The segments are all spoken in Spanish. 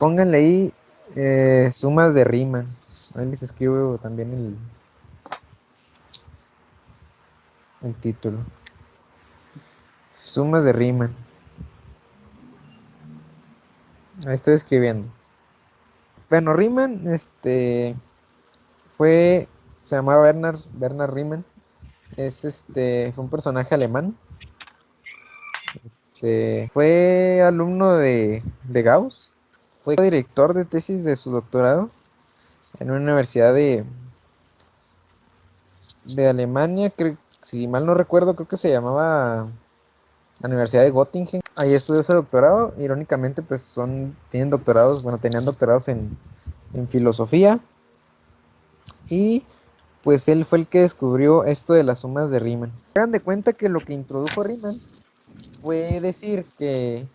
Pónganle ahí sumas de Riemann. Ahí les escribo también el título. Sumas de Riemann. Ahí estoy escribiendo. Bueno, Riemann, se llamaba Bernard Riemann. Fue un personaje alemán. Fue alumno de Gauss. Fue director de tesis de su doctorado en una universidad de Alemania. Si mal no recuerdo, creo que se llamaba la Universidad de Göttingen. Ahí estudió su doctorado. Irónicamente, pues tienen doctorados, bueno, tenían doctorados en filosofía. Y pues él fue el que descubrió esto de las sumas de Riemann. Hagan de cuenta que lo que introdujo Riemann fue decir que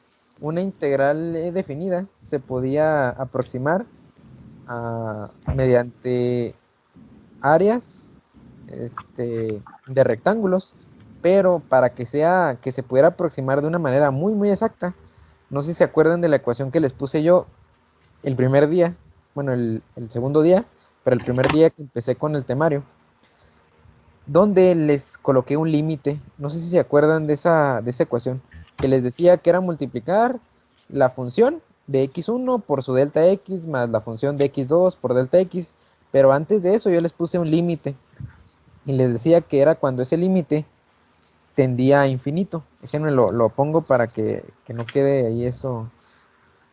una integral definida se podía aproximar mediante áreas de rectángulos, pero para que se pudiera aproximar de una manera muy muy exacta. No sé si se acuerdan de la ecuación que les puse yo el primer día, bueno, el segundo día, pero el primer día que empecé con el temario, donde les coloqué un límite. No sé si se acuerdan de esa ecuación, que les decía que era multiplicar la función de x1 por su delta x más la función de x2 por delta x, pero antes de eso yo les puse un límite y les decía que era cuando ese límite tendía a infinito. Déjenme lo pongo para que no quede ahí eso.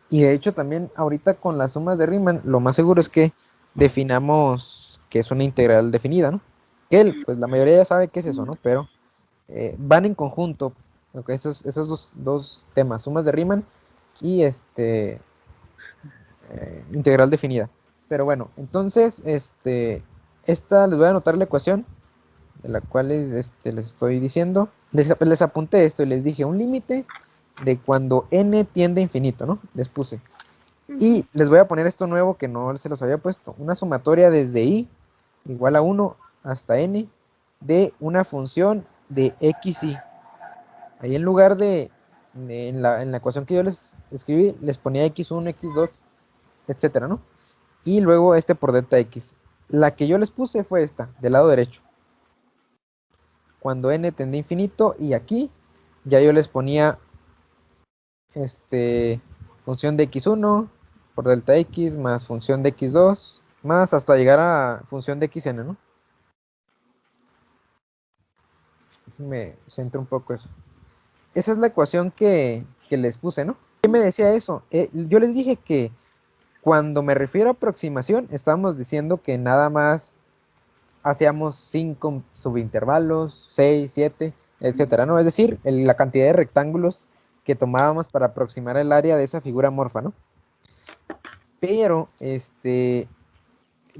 Y de hecho también ahorita con las sumas de Riemann, lo más seguro es que definamos que es una integral definida, ¿no? Que él, pues la mayoría ya sabe qué es eso, ¿no? Pero van en conjunto, okay, esos dos temas, sumas de Riemann y integral definida. Pero bueno, entonces, esta les voy a anotar la ecuación de la cual les estoy diciendo. Les apunté esto y les dije un límite de cuando n tiende a infinito, ¿no? Les puse. Y les voy a poner esto nuevo que no se los había puesto. Una sumatoria desde i igual a 1 hasta n de una función de xy. Ahí en lugar en la ecuación que yo les escribí, les ponía x1, x2, etcétera, ¿no? Y luego por delta x. La que yo les puse fue esta, del lado derecho. Cuando n tendía a infinito, y aquí ya yo les ponía función de x1 por delta x más función de x2 más hasta llegar a función de xn, ¿no? Me centro un poco eso. Esa es la ecuación que les puse, ¿no? ¿Qué me decía eso? Yo les dije que cuando me refiero a aproximación, estábamos diciendo que nada más hacíamos 5 subintervalos, 6, 7, etcétera, ¿no? Es decir, la cantidad de rectángulos que tomábamos para aproximar el área de esa figura morfa, ¿no? Pero,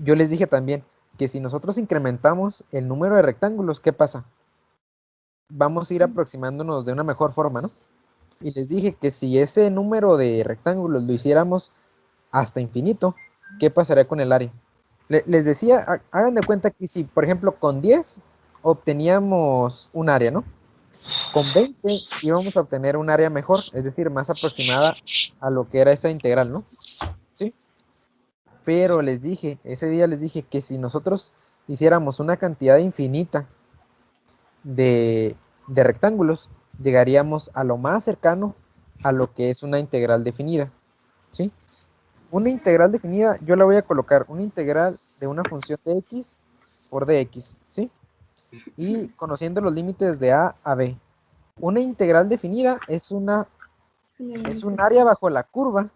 yo les dije también que si nosotros incrementamos el número de rectángulos, ¿qué pasa? Vamos a ir aproximándonos de una mejor forma, ¿no? Y les dije que si ese número de rectángulos lo hiciéramos hasta infinito, ¿qué pasaría con el área? Les decía, hagan de cuenta que si, por ejemplo, con 10 obteníamos un área, ¿no? Con 20 íbamos a obtener un área mejor, es decir, más aproximada a lo que era esa integral, ¿no? ¿Sí? Pero ese día les dije que si nosotros hiciéramos una cantidad infinita de, de rectángulos, llegaríamos a lo más cercano a lo que es una integral definida, ¿sí? Una integral definida, yo la voy a colocar, una integral de una función de x por dx, ¿sí? Y conociendo los límites de a b. Una integral definida es un área bajo la curva,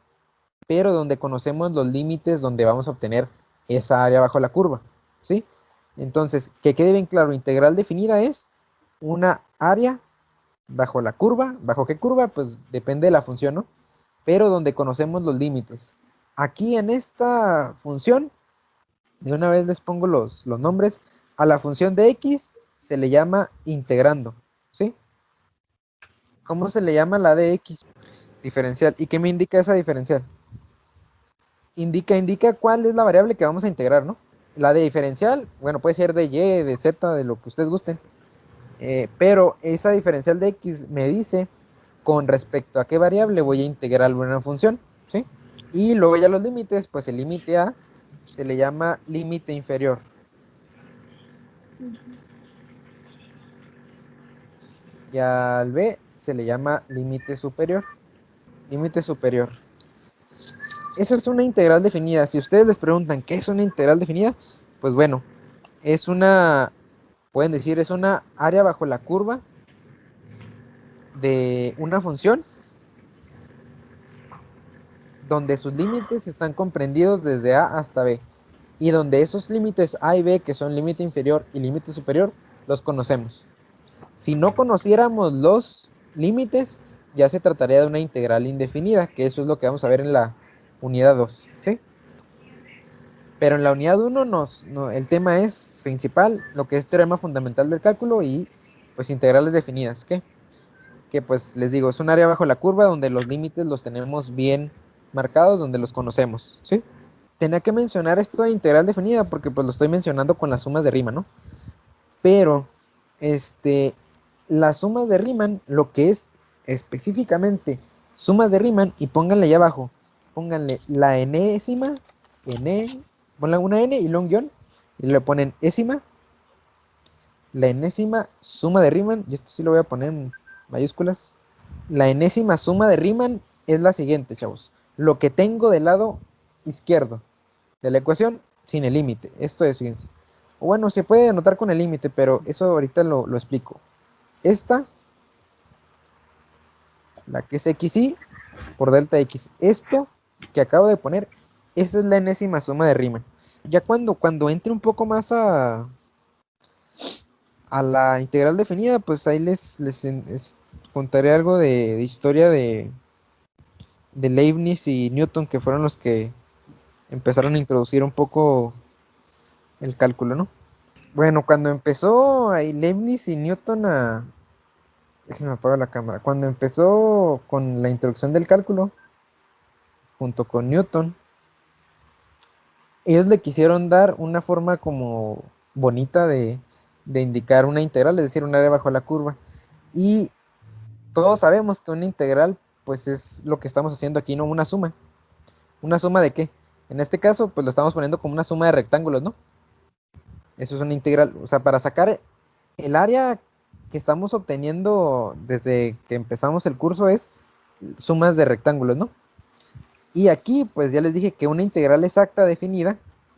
pero donde conocemos los límites donde vamos a obtener esa área bajo la curva, ¿sí? Entonces, que quede bien claro, integral definida es una área bajo la curva. ¿Bajo qué curva? Pues depende de la función, ¿no? Pero donde conocemos los límites. Aquí en esta función, de una vez les pongo los nombres. A la función de x se le llama integrando, ¿sí? ¿Cómo se le llama la de x? Diferencial. ¿Y qué me indica esa diferencial? Indica cuál es la variable que vamos a integrar, ¿no? La de diferencial, bueno, puede ser de y, de z, de lo que ustedes gusten. Pero esa diferencial de x me dice con respecto a qué variable voy a integrar una función, ¿sí? Y luego ya los límites, pues el límite A se le llama límite inferior. Y al B se le llama límite superior. Límite superior. Esa es una integral definida. Si ustedes les preguntan qué es una integral definida, pues bueno, es una, pueden decir, es una área bajo la curva de una función donde sus límites están comprendidos desde A hasta B y donde esos límites A y B, que son límite inferior y límite superior, los conocemos. Si no conociéramos los límites, ya se trataría de una integral indefinida, que eso es lo que vamos a ver en la unidad 2, ¿sí? Pero en la unidad 1 el tema es principal, lo que es teorema fundamental del cálculo y pues integrales definidas, ¿qué? Que pues les digo, es un área bajo la curva donde los límites los tenemos bien marcados, donde los conocemos, ¿sí? Tenía que mencionar esto de integral definida porque pues lo estoy mencionando con las sumas de Riemann, ¿no? Pero, este, las sumas de Riemann, lo que es específicamente sumas de Riemann, y pónganle allá abajo, pónganle la enésima, ponle una n y luego un guión, y le ponen ésima, la enésima suma de Riemann, y esto sí lo voy a poner en mayúsculas. La enésima suma de Riemann es la siguiente, chavos. Lo que tengo del lado izquierdo de la ecuación sin el límite. Esto es, fíjense. O bueno, se puede anotar con el límite, pero eso ahorita lo explico. Esta, la que es xy por delta x. Esto que acabo de poner, esa es la enésima suma de Riemann. Ya cuando entre un poco más a la integral definida, pues ahí les contaré algo de historia de Leibniz y Newton, que fueron los que empezaron a introducir un poco el cálculo, ¿no? Bueno, cuando empezó ahí Leibniz y Newton déjenme apagar la cámara. Cuando empezó con la introducción del cálculo, junto con Newton, ellos le quisieron dar una forma como bonita de indicar una integral, es decir, un área bajo la curva. Y todos sabemos que una integral, pues es lo que estamos haciendo aquí, ¿no? Una suma. ¿Una suma de qué? En este caso, pues lo estamos poniendo como una suma de rectángulos, ¿no? Eso es una integral. O sea, para sacar el área que estamos obteniendo desde que empezamos el curso es sumas de rectángulos, ¿no? Y aquí, pues ya les dije que una integral exacta definida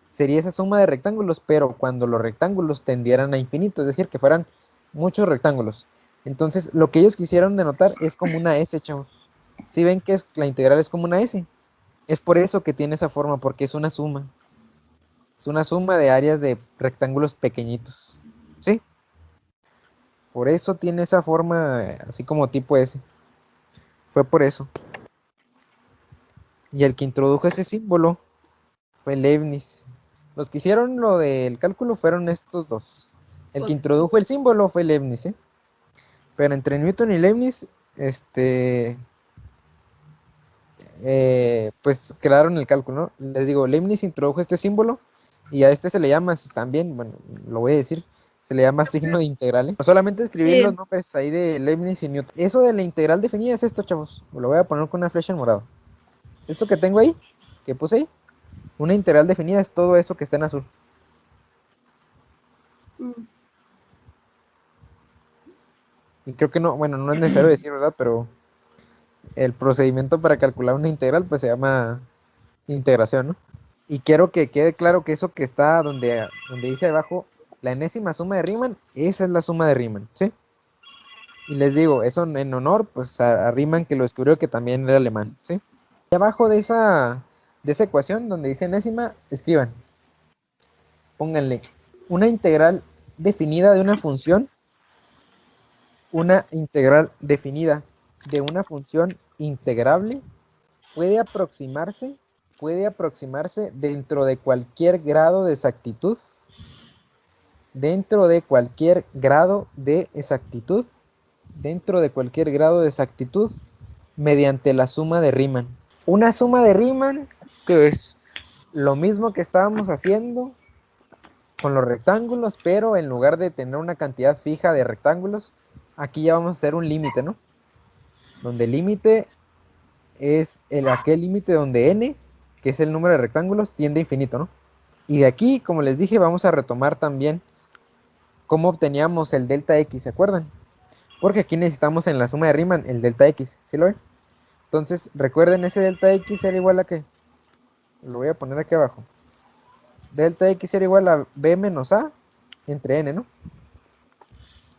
sería esa suma de rectángulos, pero cuando los rectángulos tendieran a infinito, es decir, que fueran muchos rectángulos. Entonces, lo que ellos quisieron denotar es como una S, chavos. Si ven que la integral es como una S, es por eso que tiene esa forma, porque es una suma. Es una suma de áreas de rectángulos pequeñitos. ¿Sí? Por eso tiene esa forma, así como tipo S. Fue por eso. Y el que introdujo ese símbolo fue Leibniz. Los que hicieron lo del cálculo fueron estos dos. El que introdujo el símbolo fue Leibniz, ¿eh? Pero entre Newton y Leibniz, pues crearon el cálculo, ¿no? Les digo, Leibniz introdujo este símbolo y a este se le llama también, bueno, lo voy a decir, se le llama signo de integral, ¿eh? No solamente escribir los Sí. nombres ahí de Leibniz y Newton. Eso de la integral definida es esto, chavos. Lo voy a poner con una flecha en morado. Esto que tengo ahí, que puse ahí, una integral definida es todo eso que está en azul. Mm. Y creo que no, bueno, no es necesario decir, ¿verdad? Pero el procedimiento para calcular una integral, pues se llama integración, ¿no? Y quiero que quede claro que eso que está donde dice abajo, la enésima suma de Riemann, esa es la suma de Riemann, ¿sí? Y les digo, eso en honor, pues a Riemann, que lo descubrió, que también era alemán, ¿sí? Y abajo de esa ecuación, donde dice enésima, escriban, pónganle una integral definida de una integral definida de una función integrable puede aproximarse, puede aproximarse dentro de cualquier grado de exactitud, dentro de cualquier grado de exactitud, dentro de cualquier grado de exactitud, mediante la suma de Riemann. Una suma de Riemann que es lo mismo que estábamos haciendo con los rectángulos, pero en lugar de tener una cantidad fija de rectángulos, aquí ya vamos a hacer un límite, ¿no? Donde el límite es aquel límite donde n que es el número de rectángulos, tiende a infinito, ¿no? Y de aquí, como les dije, vamos a retomar también cómo obteníamos el delta x, ¿se acuerdan? Porque aquí necesitamos en la suma de Riemann el delta x, ¿sí lo ven? Entonces, recuerden, ese delta x era igual a ¿qué? Lo voy a poner aquí abajo. Delta x era igual a b menos a entre n, ¿no?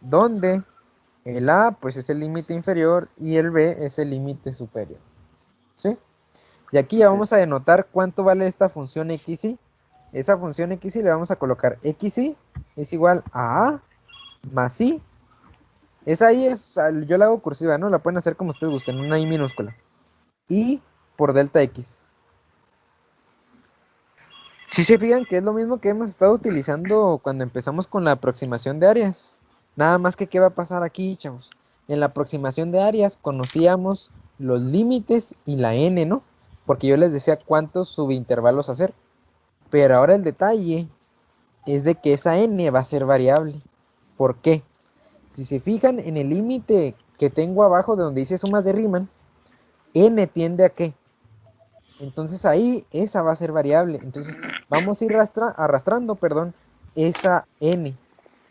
Donde el a, pues, es el límite inferior y el b es el límite superior, ¿sí? Y aquí ya Sí. vamos a denotar cuánto vale esta función xy. Esa función xy le vamos a colocar xy es igual a más i. Esa i es, yo la hago cursiva, ¿no? La pueden hacer como ustedes gusten, una i minúscula. Y por delta x. Si se fijan que es lo mismo que hemos estado utilizando cuando empezamos con la aproximación de áreas. Nada más que, ¿qué va a pasar aquí, chavos? En la aproximación de áreas conocíamos los límites y la n, ¿no? Porque yo les decía cuántos subintervalos hacer. Pero ahora el detalle es de que esa n va a ser variable. ¿Por qué? Si se fijan en el límite que tengo abajo de donde dice sumas de Riemann, n tiende a qué? Entonces ahí esa va a ser variable. Entonces vamos a ir arrastrando, perdón, esa n.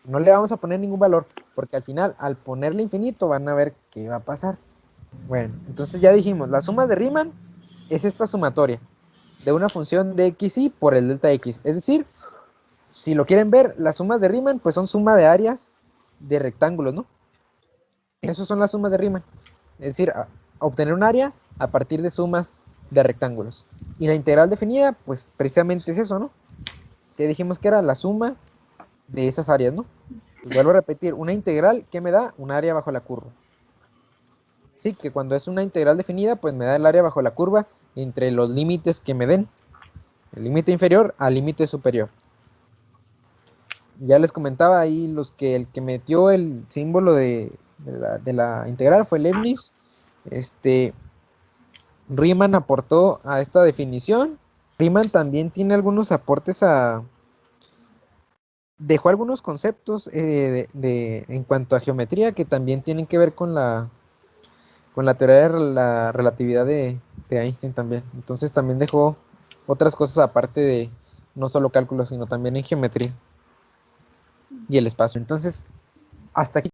No le vamos a poner ningún valor, porque al final, al ponerle infinito, van a ver qué va a pasar. Bueno, entonces ya dijimos, la suma de Riemann es esta sumatoria de una función de xy por el delta x. Es decir, si lo quieren ver, las sumas de Riemann pues son suma de áreas de rectángulos, ¿no? Esas son las sumas de Riemann. Es decir, obtener un área a partir de sumas de rectángulos. Y la integral definida, pues precisamente es eso, ¿no? Que dijimos que era la suma de esas áreas, ¿no? Pues vuelvo a repetir, una integral que me da un área bajo la curva. Sí, que cuando es una integral definida, pues me da el área bajo la curva entre los límites que me den. El límite inferior al límite superior. Ya les comentaba ahí el que metió el símbolo de la integral fue Leibniz. Riemann aportó a esta definición. Riemann también tiene algunos aportes dejó algunos conceptos en cuanto a geometría que también tienen que ver con la teoría de la relatividad de Einstein también. Entonces también dejó otras cosas aparte de no solo cálculo, sino también en geometría y el espacio. Entonces, hasta aquí